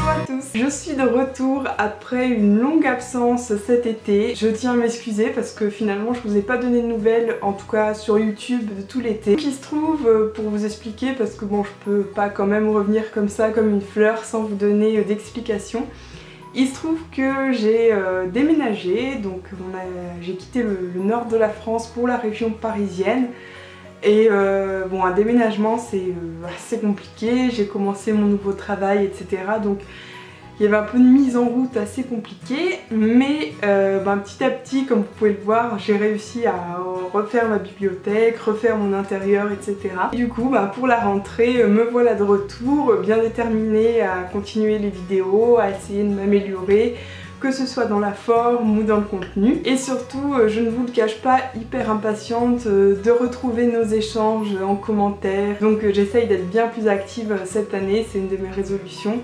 à tous, je suis de retour après une longue absence cet été. Je tiens à m'excuser parce que finalement je vous ai pas donné de nouvelles, en tout cas sur YouTube, de tout l'été. Qui se trouve, pour vous expliquer, parce que bon je peux pas quand même revenir comme ça, comme une fleur, sans vous donner d'explications. Il se trouve que j'ai déménagé, donc j'ai quitté le nord de la France pour la région parisienne. Et bon, un déménagement c'est assez compliqué, j'ai commencé mon nouveau travail, etc. Donc il y avait un peu de mise en route assez compliquée, mais petit à petit, comme vous pouvez le voir, j'ai réussi à refaire ma bibliothèque, refaire mon intérieur, etc. Et du coup, pour la rentrée, me voilà de retour, bien déterminée à continuer les vidéos, à essayer de m'améliorer, que ce soit dans la forme ou dans le contenu. Et surtout, je ne vous le cache pas, hyper impatiente de retrouver nos échanges en commentaire. Donc j'essaye d'être bien plus active cette année, c'est une de mes résolutions.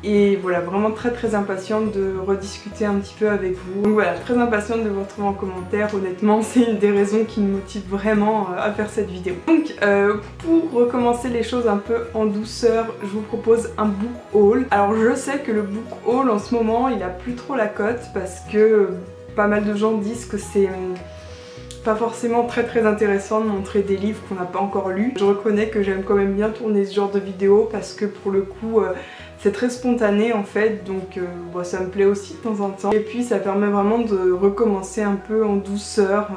Et voilà, vraiment très impatiente de rediscuter un petit peu avec vous. Donc voilà, très impatiente de vous retrouver en commentaire. Honnêtement, c'est une des raisons qui me motive vraiment à faire cette vidéo. Donc pour recommencer les choses un peu en douceur, je vous propose un book haul. Alors je sais que le book haul en ce moment, il a plus trop la cote parce que pas mal de gens disent que c'est pas forcément très intéressant de montrer des livres qu'on n'a pas encore lus. Je reconnais que j'aime quand même bien tourner ce genre de vidéos parce que pour le coup c'est très spontané en fait, donc ça me plaît aussi de temps en temps. Et puis ça permet vraiment de recommencer un peu en douceur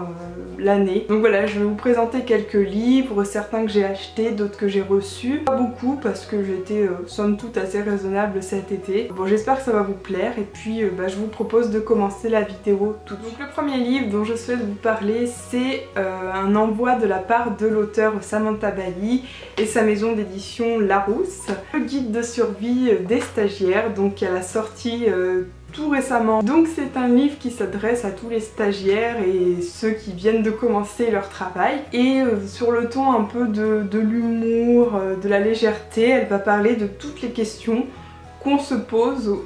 l'année. Donc voilà, je vais vous présenter quelques livres, certains que j'ai achetés, d'autres que j'ai reçus. Pas beaucoup parce que j'étais somme toute assez raisonnable cet été. Bon, j'espère que ça va vous plaire et puis je vous propose de commencer la vidéo tout de suite. Donc le premier livre dont je souhaite vous parler, c'est un envoi de la part de l'auteur Samantha Bailly et sa maison d'édition Larousse. Le guide de survie des stagiaires, donc elle a sorti tout récemment. Donc c'est un livre qui s'adresse à tous les stagiaires et ceux qui viennent de commencer leur travail. Et sur le ton un peu de l'humour, de la légèreté, elle va parler de toutes les questions qu'on se pose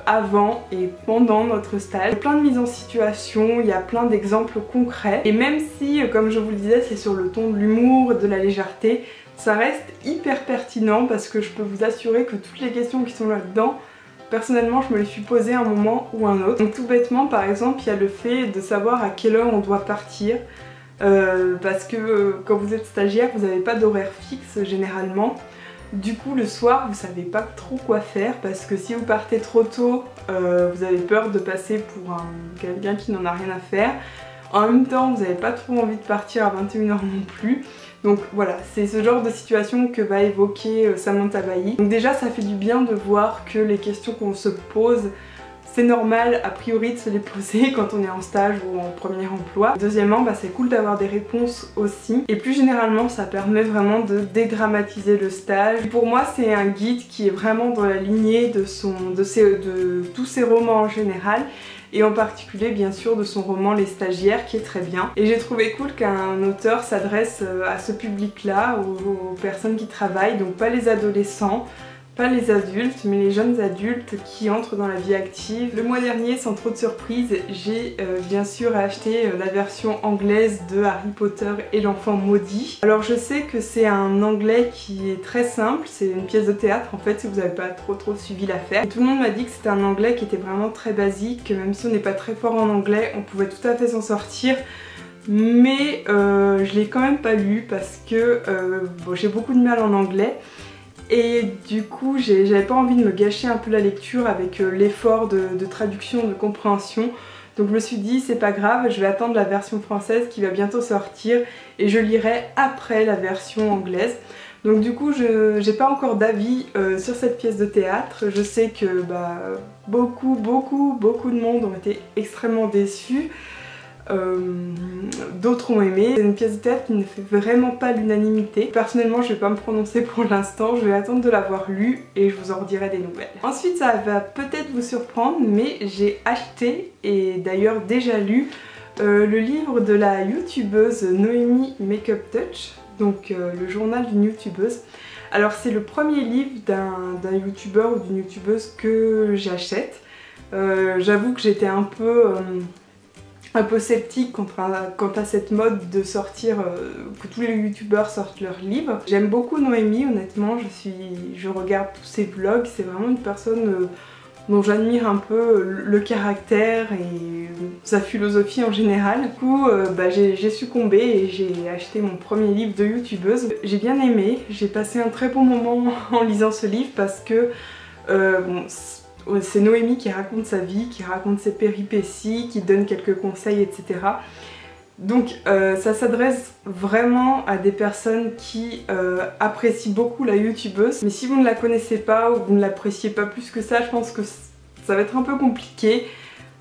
avant et pendant notre stage. Il y a plein de mises en situation, il y a plein d'exemples concrets. Et même si, comme je vous le disais, c'est sur le ton de l'humour, de la légèreté, ça reste hyper pertinent parce que je peux vous assurer que toutes les questions qui sont là-dedans, personnellement je me les suis posées à un moment ou un autre. Donc tout bêtement, par exemple, il y a le fait de savoir à quelle heure on doit partir parce que quand vous êtes stagiaire, vous n'avez pas d'horaire fixe généralement. Du coup le soir vous savez pas trop quoi faire parce que si vous partez trop tôt vous avez peur de passer pour quelqu'un qui n'en a rien à faire. En même temps vous n'avez pas trop envie de partir à 21 h non plus. Donc voilà, c'est ce genre de situation que va évoquer Samantha Bailly. Donc déjà ça fait du bien de voir que les questions qu'on se pose, c'est normal a priori de se les poser quand on est en stage ou en premier emploi. Deuxièmement, c'est cool d'avoir des réponses aussi. Et plus généralement, ça permet vraiment de dédramatiser le stage. Et pour moi, c'est un guide qui est vraiment dans la lignée de tous ses romans en général. Et en particulier bien sûr de son roman Les Stagiaires qui est très bien. Et j'ai trouvé cool qu'un auteur s'adresse à ce public-là, aux personnes qui travaillent, donc pas les adolescents, pas les adultes, mais les jeunes adultes qui entrent dans la vie active. Le mois dernier, sans trop de surprise, j'ai bien sûr acheté la version anglaise de Harry Potter et l'enfant maudit. Alors je sais que c'est un anglais qui est très simple, c'est une pièce de théâtre en fait si vous n'avez pas trop suivi l'affaire. Et tout le monde m'a dit que c'était un anglais qui était vraiment très basique, que même si on n'est pas très fort en anglais, on pouvait tout à fait s'en sortir. Mais je l'ai quand même pas lu parce que j'ai beaucoup de mal en anglais. Et du coup j'avais pas envie de me gâcher un peu la lecture avec l'effort de traduction, de compréhension. Donc je me suis dit c'est pas grave, je vais attendre la version française qui va bientôt sortir et je lirai après la version anglaise. Donc du coup j'ai pas encore d'avis sur cette pièce de théâtre. Je sais que beaucoup de monde ont été extrêmement déçus. D'autres ont aimé. C'est une pièce de théâtre qui ne fait vraiment pas l'unanimité. Personnellement je vais pas me prononcer pour l'instant, je vais attendre de l'avoir lu et je vous en redirai des nouvelles. Ensuite ça va peut-être vous surprendre mais j'ai acheté et d'ailleurs déjà lu le livre de la youtubeuse Noémie Makeup Touch, donc le journal d'une youtubeuse. Alors c'est le premier livre d'un youtubeur ou d'une youtubeuse que j'achète. J'avoue que j'étais un peu un peu sceptique quant à cette mode de sortir, que tous les youtubeurs sortent leurs livres. J'aime beaucoup Noémie, honnêtement, je regarde tous ses vlogs, c'est vraiment une personne dont j'admire un peu le caractère et sa philosophie en général. Du coup, j'ai succombé et j'ai acheté mon premier livre de youtubeuse. J'ai bien aimé, j'ai passé un très bon moment en lisant ce livre parce que c'est Noémie qui raconte sa vie, qui raconte ses péripéties, qui donne quelques conseils, etc. Donc ça s'adresse vraiment à des personnes qui apprécient beaucoup la youtubeuse. Mais si vous ne la connaissez pas ou vous ne l'appréciez pas plus que ça, je pense que ça va être un peu compliqué.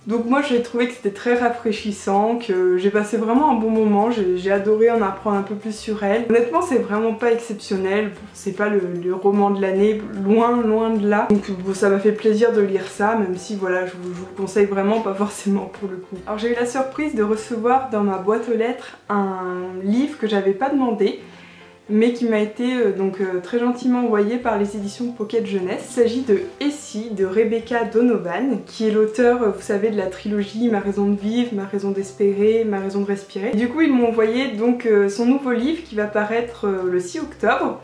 Donc moi j'ai trouvé que c'était très rafraîchissant, que j'ai passé vraiment un bon moment, j'ai adoré en apprendre un peu plus sur elle. Honnêtement c'est vraiment pas exceptionnel, c'est pas le roman de l'année, loin de là. Donc bon, ça m'a fait plaisir de lire ça, même si voilà je vous le conseille vraiment pas forcément pour le coup. Alors j'ai eu la surprise de recevoir dans ma boîte aux lettres un livre que j'avais pas demandé, mais qui m'a été très gentiment envoyé par les éditions Pocket Jeunesse. Il s'agit de Essie de Rebecca Donovan, qui est l'auteur, vous savez, de la trilogie Ma raison de vivre, Ma raison d'espérer, Ma raison de respirer. Et du coup, ils m'ont envoyé donc son nouveau livre qui va paraître le 6 octobre.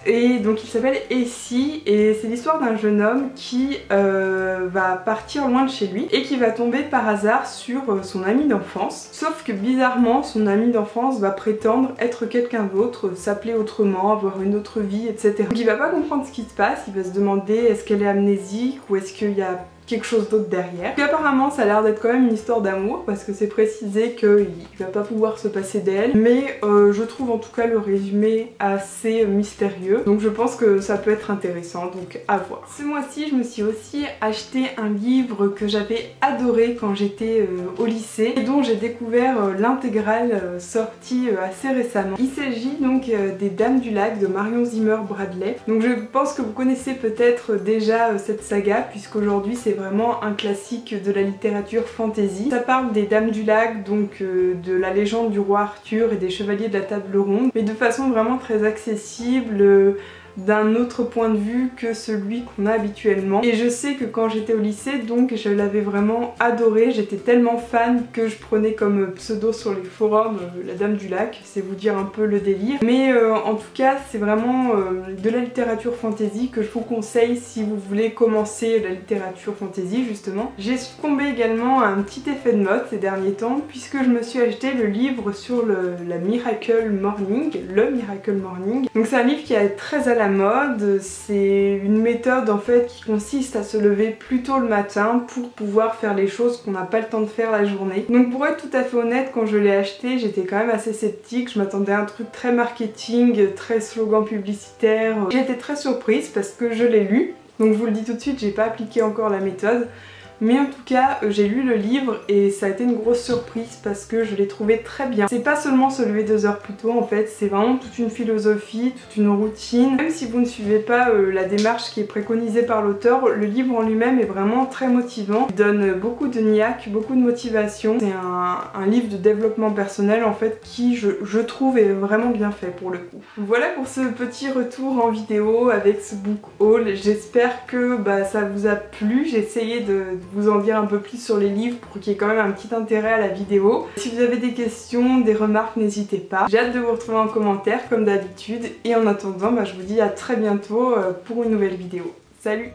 Et donc il s'appelle Essie et c'est l'histoire d'un jeune homme qui va partir loin de chez lui et qui va tomber par hasard sur son ami d'enfance. Sauf que bizarrement son ami d'enfance va prétendre être quelqu'un d'autre, s'appeler autrement, avoir une autre vie, etc. Donc il va pas comprendre ce qui se passe, il va se demander est-ce qu'elle est amnésique ou est-ce qu'il y a quelque chose d'autre derrière. Et apparemment ça a l'air d'être quand même une histoire d'amour parce que c'est précisé qu'il va pas pouvoir se passer d'elle, mais je trouve en tout cas le résumé assez mystérieux, donc je pense que ça peut être intéressant, donc à voir. Ce mois-ci je me suis aussi acheté un livre que j'avais adoré quand j'étais au lycée et dont j'ai découvert l'intégrale sortie assez récemment. Il s'agit donc des Dames du Lac de Marion Zimmer Bradley. Donc je pense que vous connaissez peut-être déjà cette saga puisqu'aujourd'hui c'est vraiment un classique de la littérature fantasy. Ça parle des Dames du Lac, donc de la légende du roi Arthur et des chevaliers de la table ronde, mais de façon vraiment très accessible, d'un autre point de vue que celui qu'on a habituellement. Et je sais que quand j'étais au lycée, donc je l'avais vraiment adoré, j'étais tellement fan que je prenais comme pseudo sur les forums la Dame du Lac, c'est vous dire un peu le délire. Mais en tout cas c'est vraiment de la littérature fantasy que je vous conseille si vous voulez commencer la littérature fantasy justement. J'ai succombé également à un petit effet de mode ces derniers temps puisque je me suis acheté le livre sur la Miracle Morning, le Miracle Morning. Donc c'est un livre qui est très à la mode, c'est une méthode en fait qui consiste à se lever plus tôt le matin pour pouvoir faire les choses qu'on n'a pas le temps de faire la journée. Donc pour être tout à fait honnête, quand je l'ai acheté j'étais quand même assez sceptique, je m'attendais à un truc très marketing, très slogan publicitaire. J'ai été très surprise parce que je l'ai lu, donc je vous le dis tout de suite, j'ai pas appliqué encore la méthode. Mais en tout cas, j'ai lu le livre et ça a été une grosse surprise parce que je l'ai trouvé très bien. C'est pas seulement se lever 2 heures plus tôt en fait, c'est vraiment toute une philosophie, toute une routine. Même si vous ne suivez pas la démarche qui est préconisée par l'auteur, le livre en lui-même est vraiment très motivant. Il donne beaucoup de niaque, beaucoup de motivation. C'est un livre de développement personnel en fait qui, je trouve, est vraiment bien fait pour le coup. Voilà pour ce petit retour en vidéo avec ce book haul. J'espère que ça vous a plu. J'ai essayé de vous en dire un peu plus sur les livres pour qu'il y ait quand même un petit intérêt à la vidéo. Si vous avez des questions, des remarques, n'hésitez pas. J'ai hâte de vous retrouver en commentaire comme d'habitude et en attendant je vous dis à très bientôt pour une nouvelle vidéo. Salut!